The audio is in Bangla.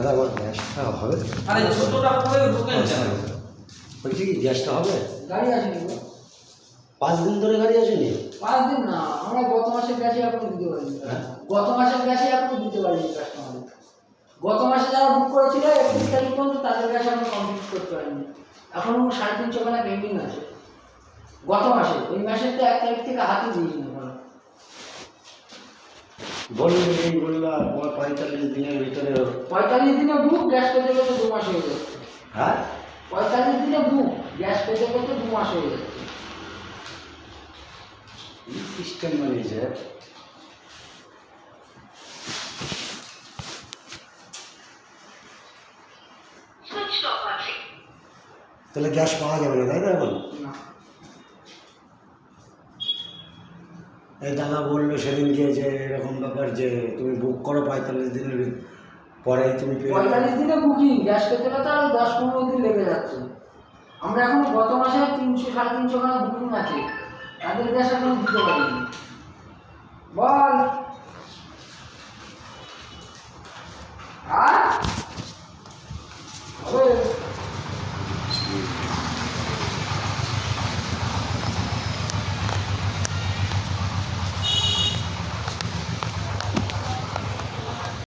দাদা আমার গ্যাসটা হবে? আরে ছোটটা পুরো ঢুকে যাবে। বলছি কি গ্যাসটা হবে? গাড়ি আসেনি গো। 5 দিন ধরে গাড়ি আসেনি? 5 দিন না, আমরা গত মাসের গ্যাসই এখনো দিতে পারিনি। গত মাসের গ্যাসই এখনো দিতে পারিনি কাস্টমার। গত মাসে যারা বুক করেছিল 31 তারিখ পর্যন্ত তাদের গ্যাস এখনো কমপ্লিট করতে পারিনি। এখনো 350 খানা পেন্ডিং আছে গত মাসে। এই মাসে তো 1 তারিখ থেকে হাতে দিয়েছি না। বললাম 45 দিনের ভিতরে। 45 দিনে বুক, গ্যাস পেতে পেতে 2 মাস হয়ে যাচ্ছে। হ্যাঁ 45 দিনে বুক, গ্যাস পেতে পেতে 2 মাস হয়ে যাচ্ছে। এই সিস্টেম বানিয়েছে। তাহলে গ্যাস পাওয়া যাবে না, তাই না? এখন না, এই দাদা বললো সেদিনকে যে এরকম ব্যাপার যে তুমি বুক করো 45 দিনের পরে তুমি পেয়ে 45 দিনে বুকিং, গ্যাস পেতে পেতে আরো 10-15 দিন লেগে যাচ্ছে। আমরা এখন গত মাসে 300-350 খানা বুকিং আছে, তাদের গ্যাস এখন দিতে পারিনি। বল